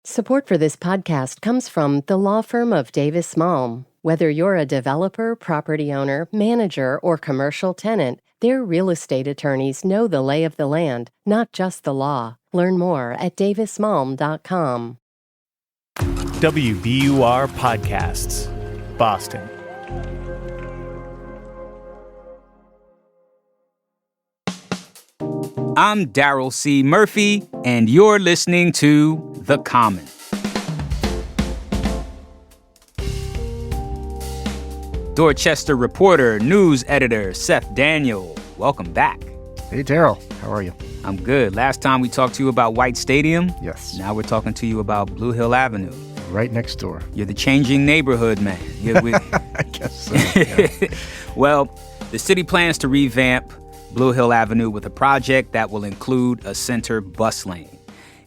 Support for this podcast comes from the law firm of Davis Malm. Whether you're a developer, property owner, manager, or commercial tenant, their real estate attorneys know the lay of the land, not just the law. Learn more at davismalm.com. WBUR Podcasts, Boston. I'm Daryl C. Murphy, and you're listening to The Common. Dorchester reporter, news editor Seth Daniel, welcome back. Hey, Daryl. How are you? I'm good. Last time we talked to you about White Stadium. Yes. Now we're talking to you about Blue Hill Avenue. Right next door. You're the changing neighborhood man. I guess so. Yeah. Well, the city plans to revamp Blue Hill Avenue with a project that will include a center bus lane.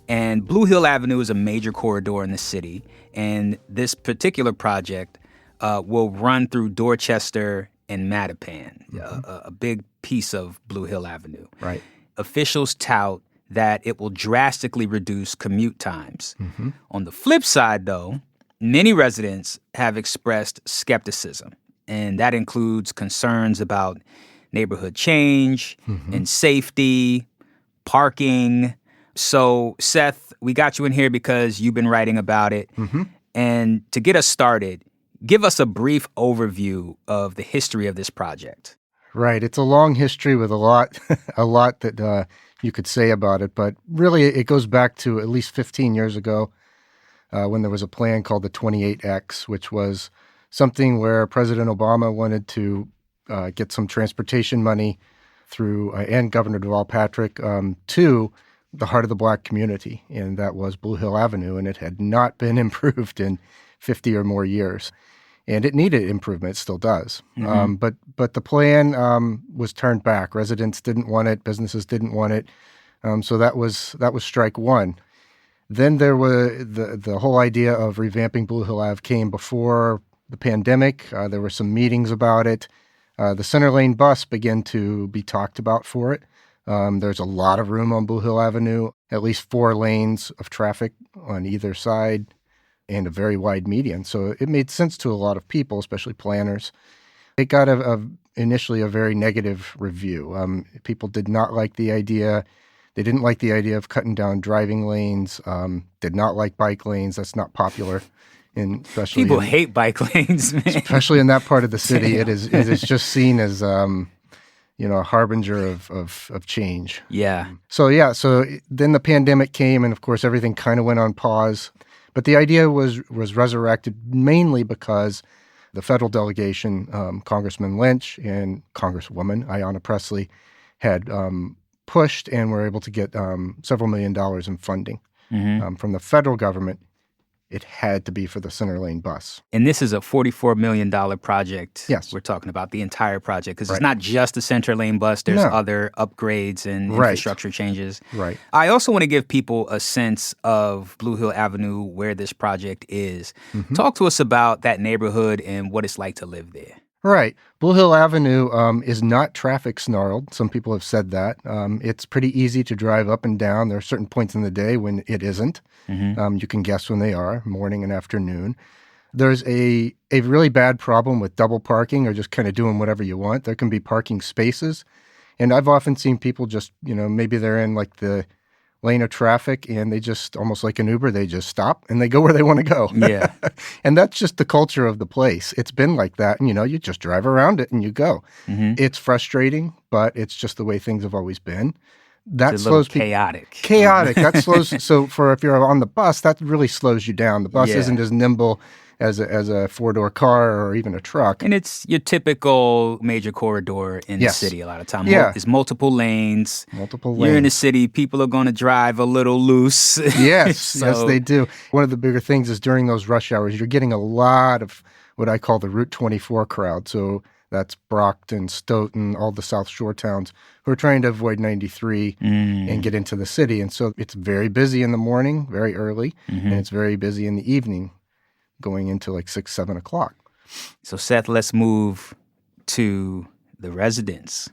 And Blue Hill Avenue is a major corridor in the city, and this particular project will run through Dorchester and Mattapan, a big piece of Blue Hill Avenue. Right. Officials tout that it will drastically reduce commute times. Mm-hmm. On the flip side, though, many residents have expressed skepticism, and that includes concerns about neighborhood change and safety, parking. So, Seth, we got you in here because you've been writing about it. Mm-hmm. And to get us started, give us a brief overview of the history of this project. Right. It's a long history with a lot that you could say about it. But really, it goes back to at least 15 years ago when there was a plan called the 28X, which was something where President Obama wanted to get some transportation money through, and Governor Deval Patrick, to the heart of the Black community, and that was Blue Hill Avenue, and it had not been improved in 50 or more years. And it needed improvement, it still does. Mm-hmm. But the plan was turned back. Residents didn't want it, businesses didn't want it, so that was strike one. Then there were the whole idea of revamping Blue Hill Ave came before the pandemic. There were some meetings about it. The center lane bus began to be talked about for it. There's a lot of room on Blue Hill Avenue, at least 4 lanes of traffic on either side and a very wide median. So it made sense to a lot of people, especially planners. It got initially a very negative review. People did not like the idea. They didn't like the idea of cutting down driving lanes, did not like bike lanes. That's not popular. Especially people hate bike lanes, man. Especially in that part of the city. It is just seen as a harbinger of change. Yeah. So then the pandemic came, and of course everything kind of went on pause. But the idea was resurrected mainly because the federal delegation, Congressman Lynch and Congresswoman Ayanna Pressley, had pushed and were able to get several $1 million in funding from the federal government. It had to be for the center lane bus. And this is a $44 million project. Yes. We're talking about the entire project because It's not just the center lane bus. There's other upgrades and infrastructure changes. Right. I also want to give people a sense of Blue Hill Avenue, where this project is. Mm-hmm. Talk to us about that neighborhood and what it's like to live there. Right. Blue Hill Avenue is not traffic snarled. Some people have said that. It's pretty easy to drive up and down. There are certain points in the day when it isn't. Mm-hmm. You can guess when they are, morning and afternoon. There's a really bad problem with double parking or just kind of doing whatever you want. There can be parking spaces. And I've often seen people just, maybe they're in like the lane of traffic and they just, almost like an Uber, they just stop and they go where they want to go. Yeah. And that's just the culture of the place. It's been like that. And, you just drive around it and you go. Mm-hmm. It's frustrating, but it's just the way things have always been. That it's slows people. Chaotic. That slows. So if you're on the bus, that really slows you down. The bus isn't as nimble as a 4-door car or even a truck. And it's your typical major corridor in the city a lot of time. Yeah. It's multiple lanes. You're in the city. People are going to drive a little loose. Yes, yes, they do. One of the bigger things is during those rush hours, you're getting a lot of what I call the Route 24 crowd. So that's Brockton, Stoughton, all the South Shore towns who are trying to avoid 93 and get into the city. And so it's very busy in the morning, very early, and it's very busy in the evening, going into like 6, 7 o'clock. So, Seth, let's move to the residents.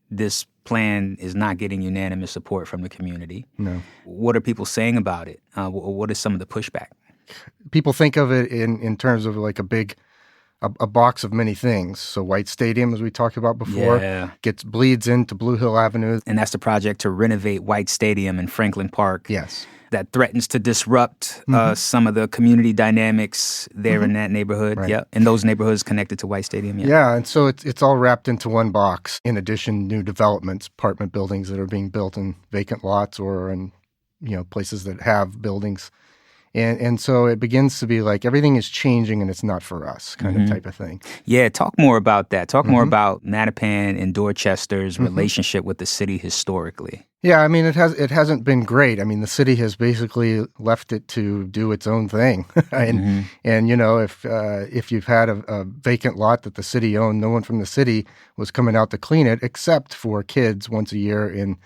this plan is not getting unanimous support from the community. No. What are people saying about it? What is some of the pushback? People think of it in terms of like a box of many things. So White Stadium, as we talked about before, bleeds into Blue Hill Avenue. And that's the project to renovate White Stadium in Franklin Park. Yes. That threatens to disrupt some of the community dynamics there in that neighborhood. Right. Yeah, in those neighborhoods connected to White Stadium. Yeah, and so it's all wrapped into one box. In addition, new developments, apartment buildings that are being built in vacant lots or in places that have buildings. And so it begins to be like everything is changing and it's not for us kind of type of thing. Yeah, talk more about that. Talk more about Mattapan and Dorchester's relationship with the city historically. Yeah, I mean, it hasn't been great. I mean, the city has basically left it to do its own thing. And if you've had a vacant lot that the city owned, no one from the city was coming out to clean it except for kids once a year in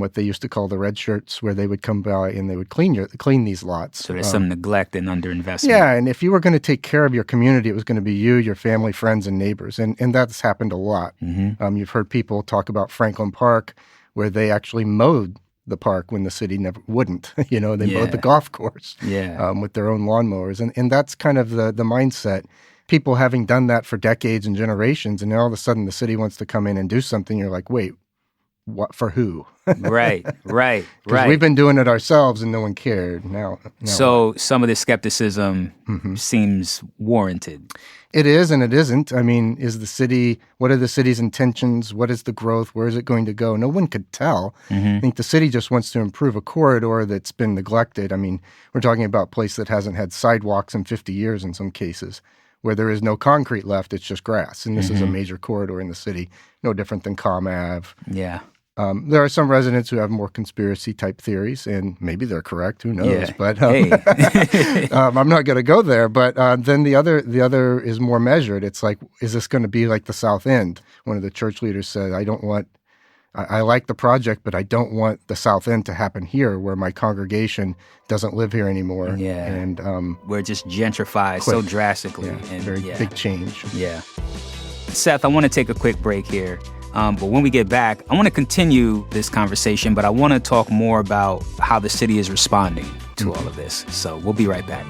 what they used to call the red shirts, where they would come by and they would clean these lots. So there's some neglect and underinvestment. Yeah, and if you were going to take care of your community, it was going to be you, your family, friends, and neighbors. And that's happened a lot. You've heard people talk about Franklin Park, where they actually mowed the park when the city never wouldn't. They mowed the golf course with their own lawnmowers. And that's kind of the mindset. People having done that for decades and generations, and then all of a sudden the city wants to come in and do something. You're like, wait, what, for who? Right. Because we've been doing it ourselves and no one cared. Now so some of the skepticism seems warranted. It is and it isn't. I mean, what are the city's intentions? What is the growth? Where is it going to go? No one could tell. I think the city just wants to improve a corridor that's been neglected. I mean, we're talking about a place that hasn't had sidewalks in 50 years in some cases, where there is no concrete left. It's just grass. And this is a major corridor in the city, no different than Com Ave. Yeah. There are some residents who have more conspiracy-type theories, and maybe they're correct. Who knows? Yeah. But I'm not going to go there. But then the other is more measured. It's like, is this going to be like the South End? One of the church leaders said, I like the project, but I don't want the South End to happen here, where my congregation doesn't live here anymore. Yeah, and we're just gentrified so drastically. Yeah, and very big change. Yeah. Seth, I want to take a quick break here. But when we get back, I want to continue this conversation, but I want to talk more about how the city is responding to all of this. So we'll be right back.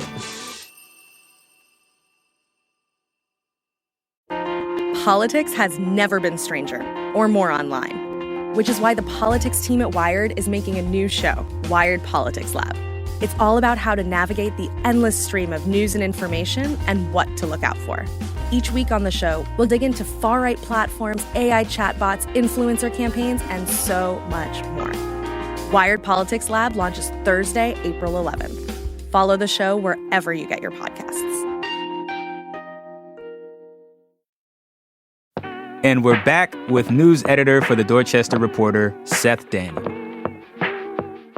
Politics has never been stranger or more online, which is why the politics team at Wired is making a new show, Wired Politics Lab. It's all about how to navigate the endless stream of news and information and what to look out for. Each week on the show, we'll dig into far-right platforms, AI chatbots, influencer campaigns, and so much more. Wired Politics Lab launches Thursday, April 11th. Follow the show wherever you get your podcasts. And we're back with news editor for the Dorchester Reporter, Seth Daniel.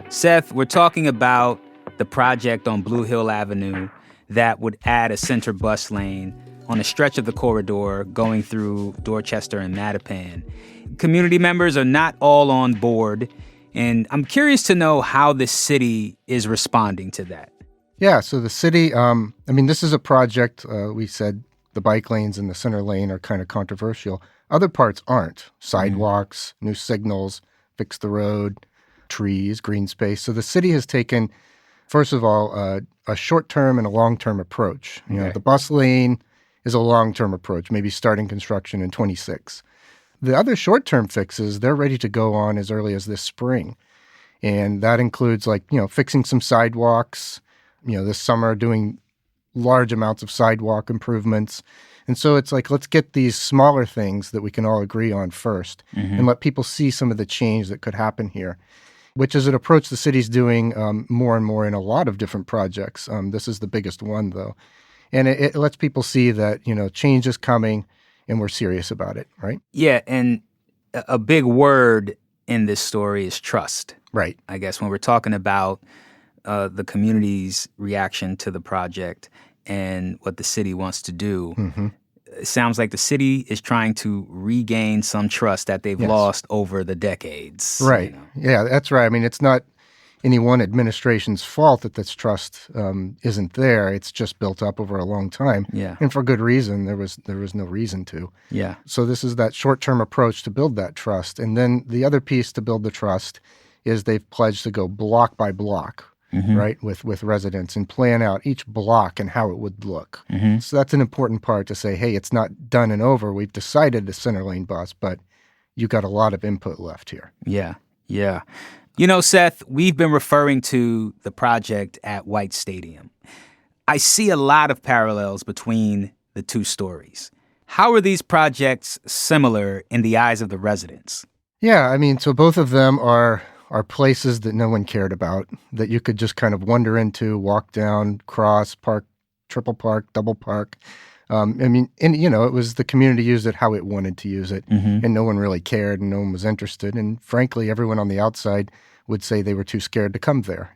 Seth, we're talking about the project on Blue Hill Avenue that would add a center bus lane on a stretch of the corridor going through Dorchester and Mattapan. Community members are not all on board, and I'm curious to know how the city is responding to that. Yeah, so the city, this is a project, we said the bike lanes and the center lane are kind of controversial. Other parts aren't. Sidewalks, new signals, fix the road, trees, green space. So the city has taken, first of all, a short-term and a long-term approach. The bus lane is a long-term approach, maybe starting construction in 26. The other short-term fixes, they're ready to go on as early as this spring. And that includes fixing some sidewalks, this summer doing large amounts of sidewalk improvements. And so it's like, let's get these smaller things that we can all agree on first and let people see some of the change that could happen here, which is an approach the city's doing more and more in a lot of different projects. This is the biggest one, though. And it lets people see that, change is coming and we're serious about it, right? Yeah, and a big word in this story is trust. Right. I guess when we're talking about the community's reaction to the project and what the city wants to do, it sounds like the city is trying to regain some trust that they've lost over the decades. Right. Yeah, that's right. I mean, it's not any one administration's fault that this trust isn't there. It's just built up over a long time. Yeah. And for good reason. There was no reason to. Yeah. So this is that short-term approach to build that trust. And then the other piece to build the trust is they've pledged to go block by block, right, with residents and plan out each block and how it would look. So that's an important part to say, hey, it's not done and over. We've decided the center lane bus, but you got a lot of input left here. Yeah. Yeah. You know, Seth, we've been referring to the project at White Stadium. I see a lot of parallels between the two stories. How are these projects similar in the eyes of the residents? Yeah, I mean, so both of them are places that no one cared about, that you could just kind of wander into, walk down, cross, park, triple park, double park. I mean, and it was the community used it how it wanted to use it, and no one really cared, and no one was interested. And frankly, everyone on the outside would say they were too scared to come there,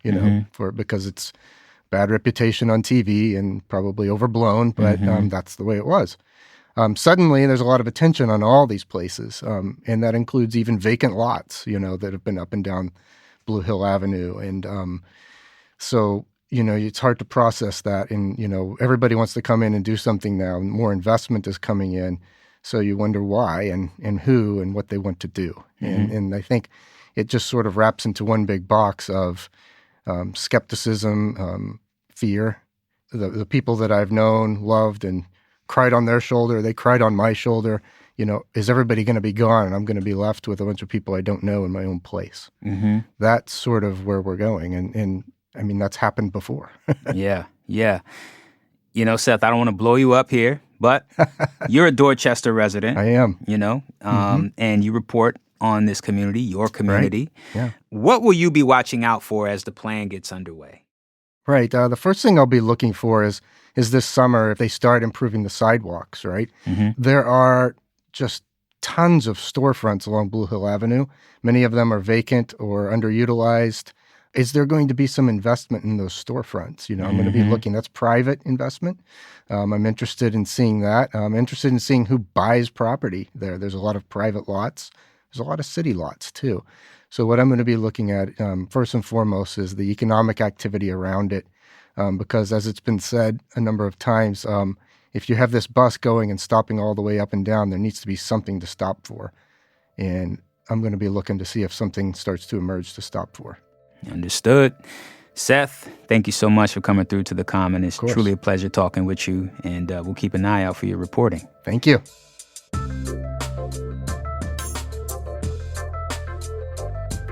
because it's bad reputation on TV and probably overblown, but that's the way it was. Suddenly, there's a lot of attention on all these places, and that includes even vacant lots, that have been up and down Blue Hill Avenue. And so, it's hard to process that. And, everybody wants to come in and do something now. More investment is coming in. So you wonder why and who and what they want to do. And I think it just sort of wraps into one big box of skepticism, fear. The people that I've known, loved, and cried on their shoulder, they cried on my shoulder. Is everybody going to be gone and I'm going to be left with a bunch of people I don't know in my own place? That's sort of where we're going. And I mean, that's happened before. Yeah. Seth, I don't want to blow you up here, but you're a Dorchester resident. I am. And you report on this community, your community. Right. Yeah. What will you be watching out for as the plan gets underway? Right. The first thing I'll be looking for is this summer if they start improving the sidewalks, right? There are just tons of storefronts along Blue Hill Avenue. Many of them are vacant or underutilized. Is there going to be some investment in those storefronts? I'm going to be looking. That's private investment. I'm interested in seeing that. I'm interested in seeing who buys property there. There's a lot of private lots. There's a lot of city lots, too. So what I'm going to be looking at, first and foremost, is the economic activity around it. Because as it's been said a number of times, if you have this bus going and stopping all the way up and down, there needs to be something to stop for. And I'm going to be looking to see if something starts to emerge to stop for. Understood. Seth, thank you so much for coming through to The Common. It's truly a pleasure talking with you, and we'll keep an eye out for your reporting. Thank you.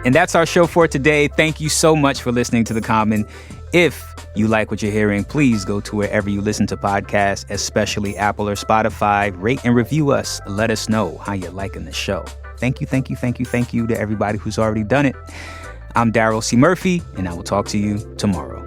And that's our show for today. Thank you so much for listening to The Common. If you like what you're hearing, please go to wherever you listen to podcasts, especially Apple or Spotify. Rate and review us. Let us know how you're liking the show. Thank you to everybody who's already done it. I'm Daryl C. Murphy, and I will talk to you tomorrow.